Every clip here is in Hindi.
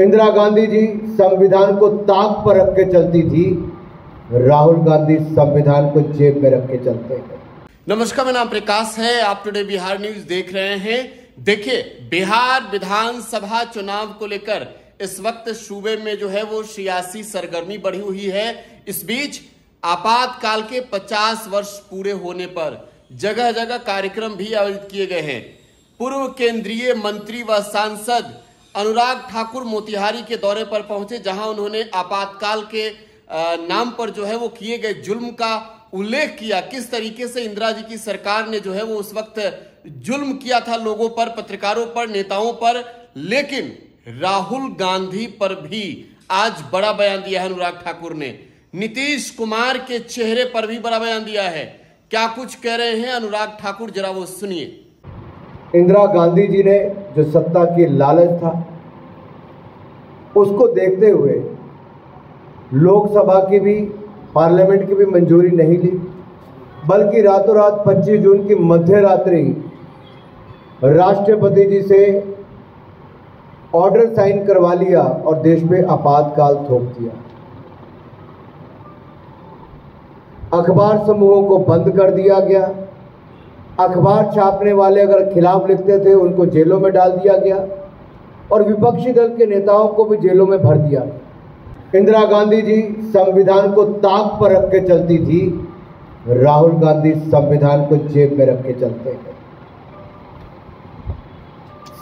इंदिरा गांधी जी संविधान को ताक पर रख के चलती थी, राहुल गांधी संविधान को जेब में रख के चलते हैं। नमस्कार, मेरा नाम प्रकाश है। आप टुडे बिहार न्यूज देख रहे हैं। देखिए, बिहार विधानसभा चुनाव को लेकर इस वक्त सूबे में जो है वो सियासी सरगर्मी बढ़ी हुई है। इस बीच आपातकाल के 50 वर्ष पूरे होने पर जगह जगह कार्यक्रम भी आयोजित किए गए हैं। पूर्व केंद्रीय मंत्री व सांसद अनुराग ठाकुर मोतिहारी के दौरे पर पहुंचे, जहां उन्होंने आपातकाल के नाम पर जो है वो किए गए जुल्म का उल्लेख किया। किस तरीके से इंदिरा जी की सरकार ने जो है वो उस वक्त जुल्म किया था लोगों पर, पत्रकारों पर, नेताओं पर। लेकिन राहुल गांधी पर भी आज बड़ा बयान दिया है अनुराग ठाकुर ने। नीतीश कुमार के चेहरे पर भी बड़ा बयान दिया है। क्या कुछ कह रहे हैं अनुराग ठाकुर, जरा वो सुनिए। इंदिरा गांधी जी ने जो सत्ता की लालच था उसको देखते हुए लोकसभा की भी, पार्लियामेंट की भी मंजूरी नहीं ली, बल्कि रातों रात 25 जून की मध्य रात्रि राष्ट्रपति जी से ऑर्डर साइन करवा लिया और देश में आपातकाल थोप दिया। अखबार समूहों को बंद कर दिया गया। अखबार छापने वाले अगर खिलाफ लिखते थे उनको जेलों में डाल दिया गया और विपक्षी दल के नेताओं को भी जेलों में भर दिया। इंदिरा गांधी जी संविधान को ताक पर रख के चलती थी, राहुल गांधी संविधान को जेब में रख के चलते हैं।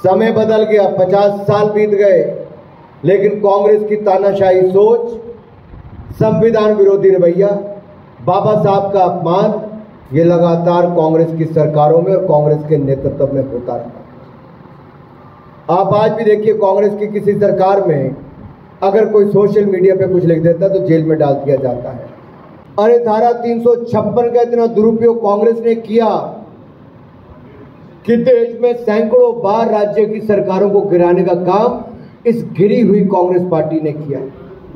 समय बदल गया, 50 साल बीत गए, लेकिन कांग्रेस की तानाशाही सोच, संविधान विरोधी रवैया, बाबा साहब का अपमान, ये लगातार कांग्रेस की सरकारों में और कांग्रेस के नेतृत्व में होता रहा। आप आज भी देखिए, कांग्रेस की किसी सरकार में अगर कोई सोशल मीडिया पे कुछ लिख देता तो जेल में डाल दिया जाता है। अरे धारा 356 का इतना दुरुपयोग कांग्रेस ने किया कि देश में सैकड़ों बार राज्य की सरकारों को गिराने का काम इस गिरी हुई कांग्रेस पार्टी ने किया।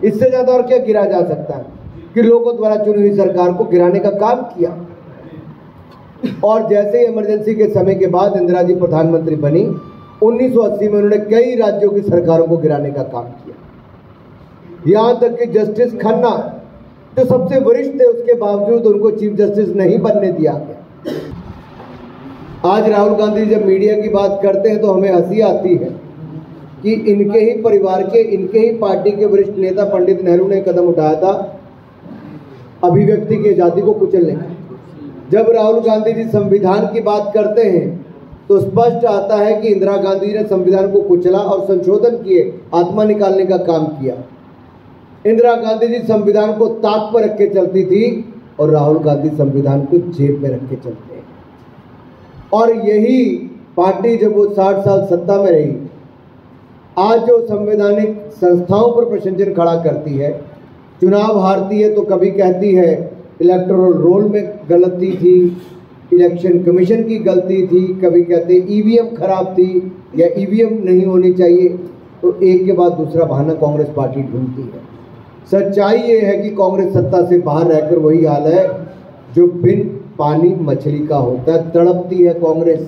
इससे ज्यादा और क्या गिरा जा सकता है कि लोगों द्वारा चुनी हुई सरकार को गिराने का काम किया। और जैसे ही इमरजेंसी के समय के बाद इंदिरा जी प्रधानमंत्री बनी, 1980 में उन्होंने कई राज्यों की सरकारों को गिराने का काम किया। यहां तक कि जस्टिस खन्ना जो सबसे वरिष्ठ थे, उसके बावजूद उनको चीफ जस्टिस नहीं बनने दिया गया। आज राहुल गांधी जब मीडिया की बात करते हैं तो हमें हंसी आती है कि इनके ही परिवार के, इनके ही पार्टी के वरिष्ठ नेता पंडित नेहरू ने कदम उठाया था अभिव्यक्ति की आजादी को कुचलने का। जब राहुल गांधी जी संविधान की बात करते हैं तो स्पष्ट आता है कि इंदिरा गांधी ने संविधान को कुचला और संशोधन किए, आत्मा निकालने का काम किया। इंदिरा गांधी जी संविधान को ताक पर रख के चलती थी और राहुल गांधी संविधान को जेब में रख के चलते हैं। और यही पार्टी जब वो 60 साल सत्ता में रही, आज जो संवैधानिक संस्थाओं पर प्रश्नचिन्ह खड़ा करती है, चुनाव हारती है तो कभी कहती है इलेक्टोरल रोल में गलती थी, इलेक्शन कमीशन की गलती थी, कभी कहते ईवीएम खराब थी या ईवीएम नहीं होनी चाहिए। तो एक के बाद दूसरा बहाना कांग्रेस पार्टी ढूंढती है। सच्चाई ये है कि कांग्रेस सत्ता से बाहर रहकर वही हाल है जो बिन पानी मछली का होता है। तड़पती है कांग्रेस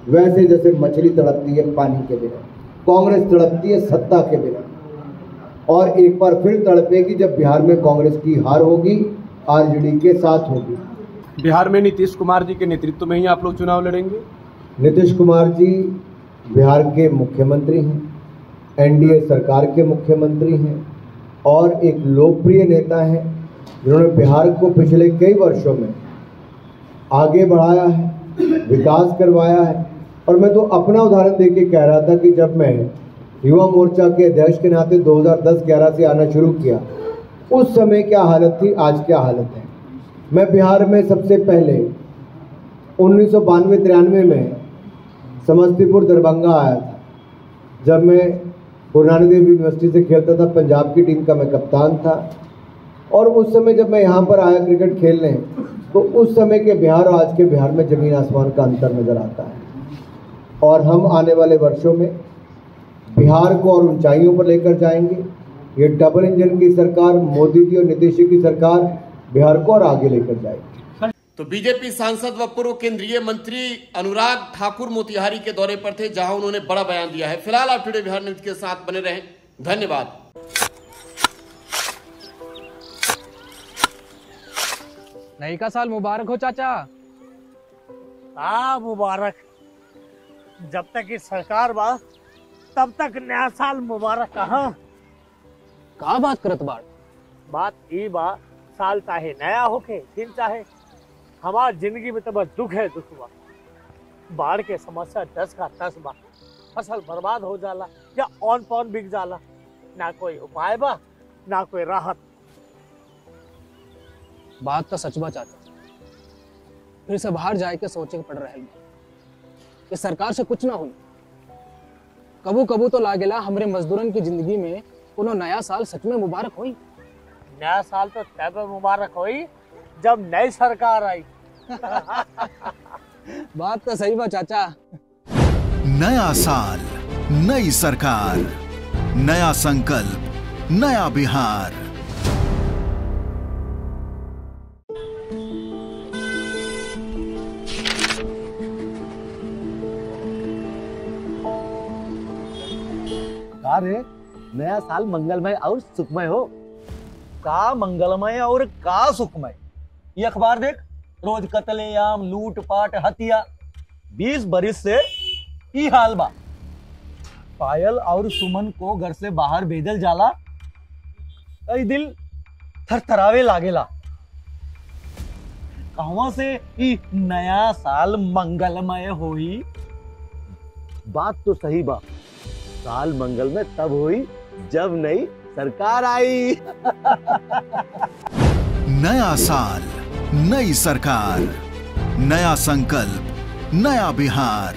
वैसे जैसे मछली तड़पती है पानी के बिना। कांग्रेस तड़पती है सत्ता के बिना, और एक बार फिर तड़पेगी जब बिहार में कांग्रेस की हार होगी, आरजेडी के साथ होगी। बिहार में नीतीश कुमार जी के नेतृत्व में ही आप लोग चुनाव लड़ेंगे? नीतीश कुमार जी बिहार के मुख्यमंत्री हैं, एनडीए सरकार के मुख्यमंत्री हैं और एक लोकप्रिय नेता हैं जिन्होंने बिहार को पिछले कई वर्षों में आगे बढ़ाया है, विकास करवाया है। और मैं तो अपना उदाहरण देके कह रहा था कि जब मैं युवा मोर्चा के अध्यक्ष के नाते 2010-11 से आना शुरू किया, उस समय क्या हालत थी, आज क्या हालत है। मैं बिहार में सबसे पहले 1992-93 में समस्तीपुर दरभंगा आया था। जब मैं गुरु नानक देव यूनिवर्सिटी से खेलता था, पंजाब की टीम का मैं कप्तान था। और उस समय जब मैं यहाँ पर आया क्रिकेट खेलने, तो उस समय के बिहार और आज के बिहार में ज़मीन आसमान का अंतर नज़र आता है। और हम आने वाले वर्षों में बिहार को और ऊंचाइयों पर लेकर जाएंगे। ये डबल इंजन की सरकार, मोदी जी और नीतीश जी की सरकार बिहार को और आगे लेकर जाएगी। तो बीजेपी सांसद व पूर्व केंद्रीय मंत्री अनुराग ठाकुर मोतिहारी के दौरे पर थे, जहां उन्होंने बड़ा बयान दिया है। फिलहाल आप टुडे बिहार न्यूज के साथ बने रहें। धन्यवाद। नई का साल मुबारक हो चाचा। मुबारक। जब तक की सरकार बा तब तक नया साल मुबारक कहाँ। का बात करत बाड़? बात ई बा, साल चाहे नया होके दिन चाहे, हमार जिंदगी में तो बस दुख है, दुख बा। बाढ़ के समस्या 10 का 10 बा। फसल बर्बाद हो जाला या ऑन पॉन बिक जाला, ना कोई उपाय बा ना कोई राहत। बात तो सच बा चाचा, फिर से बाहर जाए के सोचे के पड़ रहे कि सरकार से कुछ ना हुई। कबू कबू तो लागेला हमरे मजदूरन की जिंदगी में कोनो नया साल सच में मुबारक हुई। नया साल तो तब मुबारक हुई जब नई सरकार आई। बात तो सही बा चाचा। नया साल, नई सरकार, नया संकल्प, नया बिहार। रे नया साल मंगलमय और सुखमय हो। का मंगलमय और का सुखमय? ये अखबार देख, रोज कत्लेआम, लूट पाट, हत्या। 20 बरिस से ई हाल बा। पायल और सुमन को घर से बाहर भेजल जाला, कई दिल थरथरावे लागेला। कहवा से ई नया साल मंगलमय होई? बात तो सही बा, साल मंगलमय तब हुई जब नई सरकार आई। नया साल, नई सरकार, नया संकल्प, नया बिहार।